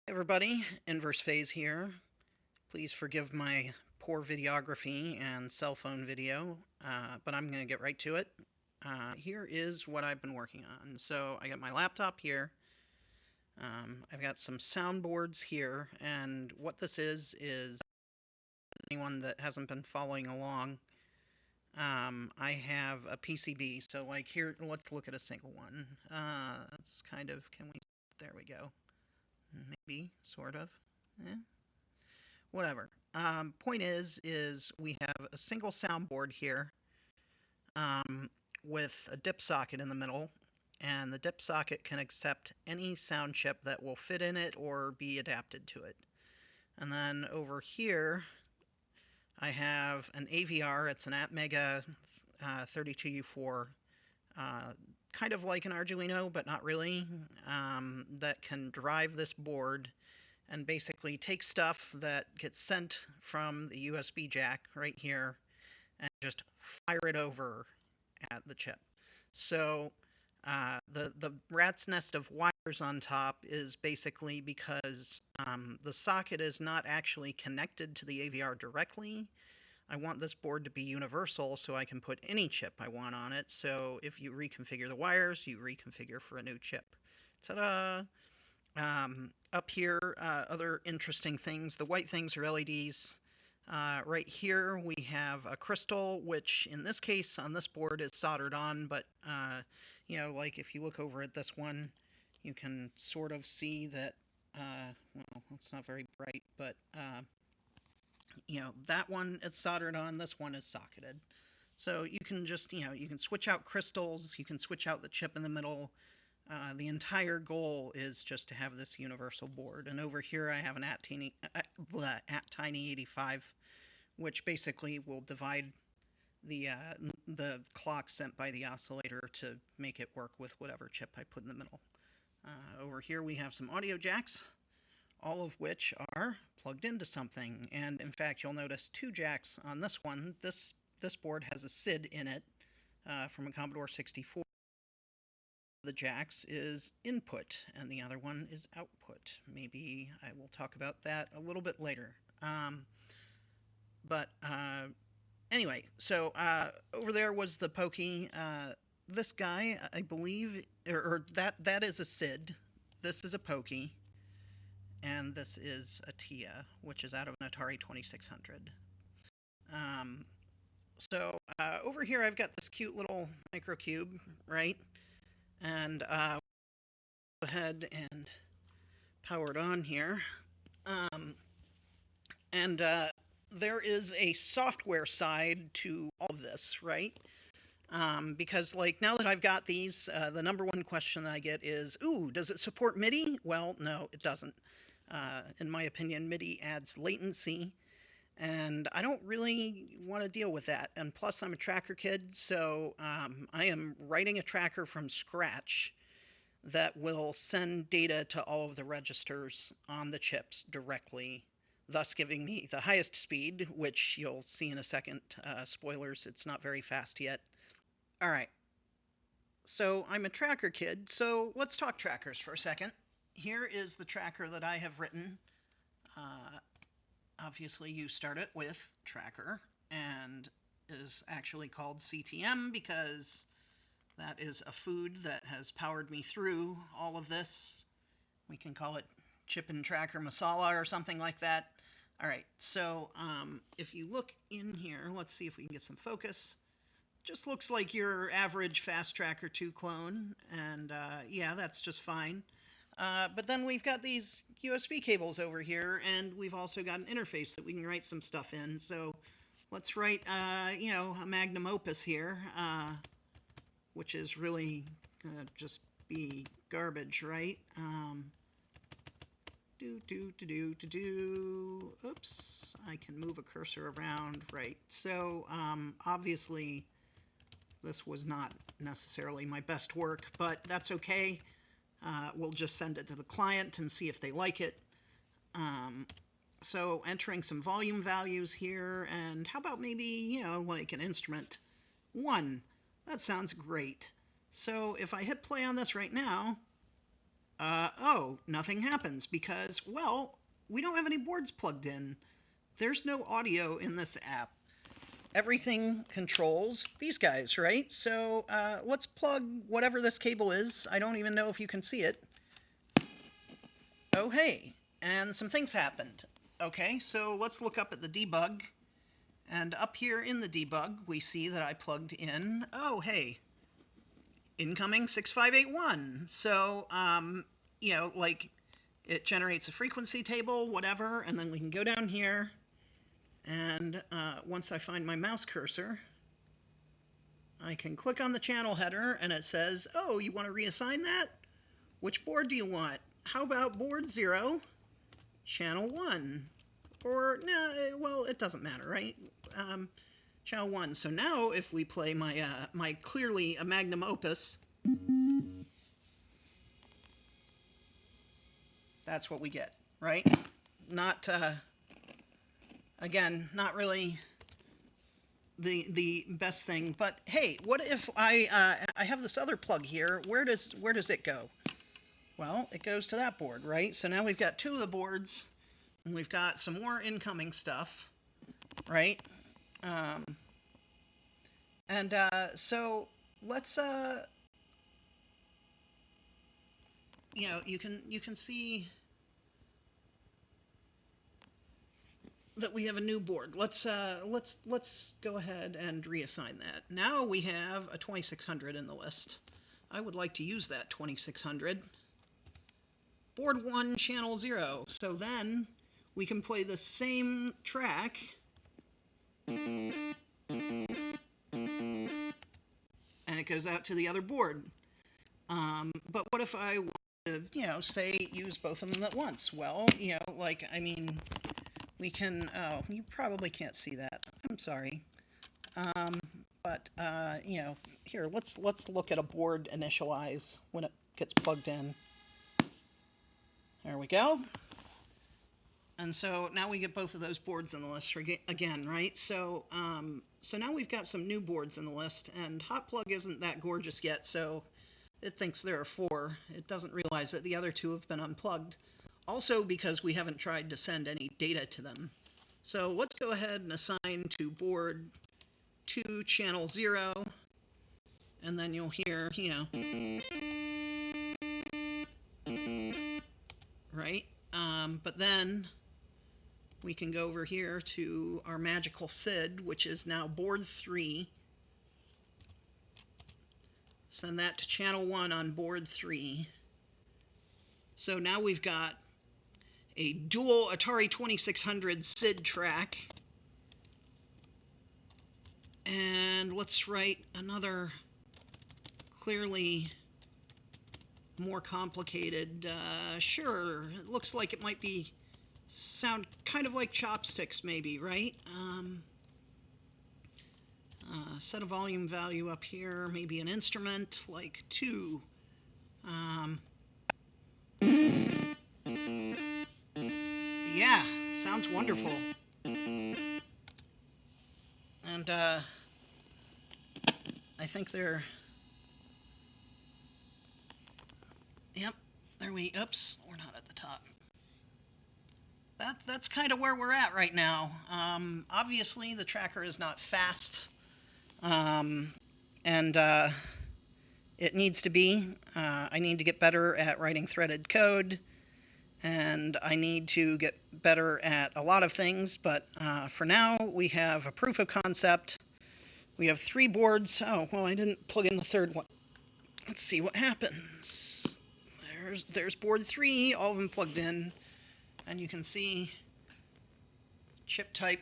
Everybody, inverse phase here. Please forgive my poor videography and cell phone video, but I'm going to get right to it. Here is what I've been working on. So I got my laptop here. I've got some soundboards here, and what this is anyone that hasn't been following along. I have a PCB. So like here, let's look at a single one. That's kind of, can we? There we go. Maybe, sort of. Eh, whatever. Point is we have a single soundboard here with a dip socket in the middle, and the dip socket can accept any sound chip that will fit in it or be adapted to it. And then over here, I have an AVR. It's an Atmega 32U4, kind of like an Arduino, but not really, that can drive this board and basically take stuff that gets sent from the USB jack right here and just fire it over at the chip. So the rat's nest of wires on top is basically because the socket is not actually connected to the AVR directly. I want this board to be universal so I can put any chip I want on it. So if you reconfigure the wires, you reconfigure for a new chip. Ta-da! Up here, other interesting things. The white things are LEDs. Right here we have a crystal, which in this case on this board is soldered on, but you know, like if you look over at this one, you can sort of see that, well, it's not very bright, but you know, that one is soldered on, this one is socketed. So you can just, you know, you can switch out crystals, you can switch out the chip in the middle. The entire goal is just to have this universal board. And over here I have an At-Tiny85, which basically will divide the clock sent by the oscillator to make it work with whatever chip I put in the middle. Over here we have some audio jacks, all of which are plugged into something. And in fact, you'll notice two jacks on this one. This board has a SID in it from a Commodore 64. The jacks is input and the other one is output. Maybe I will talk about that a little bit later. Anyway, so over there was the Pokey. This guy, I believe, or that is a SID. This is a Pokey. And this is a TIA, which is out of an Atari 2600. Over here I've got this cute little microcube, right? And go ahead and power it on here. There is a software side to all of this, right? Because like now that I've got these, the number one question that I get is, ooh, does it support MIDI? Well, no, it doesn't. In my opinion, MIDI adds latency, and I don't really want to deal with that. And plus, I'm a tracker kid, so I am writing a tracker from scratch that will send data to all of the registers on the chips directly, thus giving me the highest speed, which you'll see in a second. Spoilers, it's not very fast yet. All right. So I'm a tracker kid, so let's talk trackers for a second. Here is the tracker that I have written. Obviously, you start it with tracker, and is actually called CTM because that is a food that has powered me through all of this. We can call it chip and tracker masala or something like that. All right, so if you look in here, let's see if we can get some focus. Just looks like your average Fast Tracker 2 clone, and yeah, that's just fine. But then we've got these USB cables over here, and we've also got an interface that we can write some stuff in. So let's write, you know, a magnum opus here, which is really gonna just be garbage, right? Oops, I can move a cursor around, right? So obviously this was not necessarily my best work, but that's okay. We'll just send it to the client and see if they like it. So entering some volume values here, and how about maybe, you know, like an instrument 1. That sounds great. So if I hit play on this right now, oh, nothing happens because, well, we don't have any boards plugged in. There's no audio in this app. Everything controls these guys, right? So let's plug whatever this cable is. I don't even know if you can see it. Oh, hey, and some things happened. Okay, so let's look up at the debug. And up here in the debug, we see that I plugged in, oh, hey, incoming 6581. So, you know, like it generates a frequency table, whatever, and then we can go down here. And once I find my mouse cursor, I can click on the channel header and it says, oh, you want to reassign that? Which board do you want? How about board 0, channel 1? Or, no, well, it doesn't matter, right? Channel 1. So now if we play my, my clearly a magnum opus, that's what we get, right? Not, again, not really the best thing, but hey, what if I have this other plug here? Where does it go? Well, it goes to that board, right? So now we've got 2 of the boards, and we've got some more incoming stuff, right? So let's you know, you can see that we have a new board. Let's go ahead and reassign that. Now we have a 2600 in the list. I would like to use that 2600. Board 1, channel 0. So then we can play the same track. And it goes out to the other board. But what if I want to, you know, say use both of them at once? Well, you know, like, I mean, we can, oh, you probably can't see that. I'm sorry. But, you know, here, let's look at a board initialize when it gets plugged in. There we go. And so now we get both of those boards in the list again, right? So, so now we've got some new boards in the list, and Hotplug isn't that gorgeous yet, so it thinks there are 4. It doesn't realize that the other 2 have been unplugged. Also because we haven't tried to send any data to them. So let's go ahead and assign to board 2, channel 0, and then you'll hear, you know, right? But then we can go over here to our magical SID, which is now board 3. Send that to channel 1 on board 3. So now we've got a dual Atari 2600 SID track. And let's write another clearly more complicated, sure, it looks like it might be sound kind of like chopsticks maybe, right? Set a volume value up here, maybe an instrument like 2. Yeah, sounds wonderful. And I think they're, yep, there we, oops, we're not at the top. That's kind of where we're at right now. Obviously the tracker is not fast, and it needs to be. I need to get better at writing threaded code, and I need to get better at a lot of things, but for now we have a proof of concept. We have 3 boards. Oh, well, I didn't plug in the 3rd one. Let's see what happens. There's board 3, all of them plugged in, and you can see chip type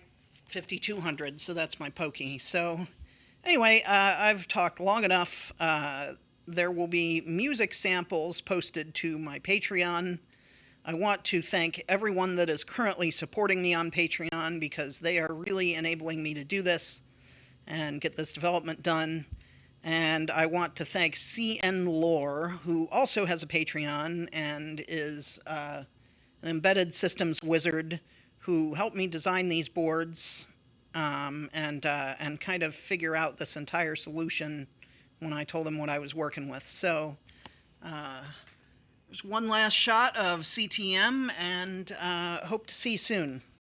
5200, so that's my Pokey. So anyway, I've talked long enough. There will be music samples posted to my Patreon. I want to thank everyone that is currently supporting me on Patreon, because they are really enabling me to do this and get this development done. And I want to thank CN Lore, who also has a Patreon and is an embedded systems wizard who helped me design these boards and kind of figure out this entire solution when I told him what I was working with. So There's one last shot of CTM, and hope to see you soon.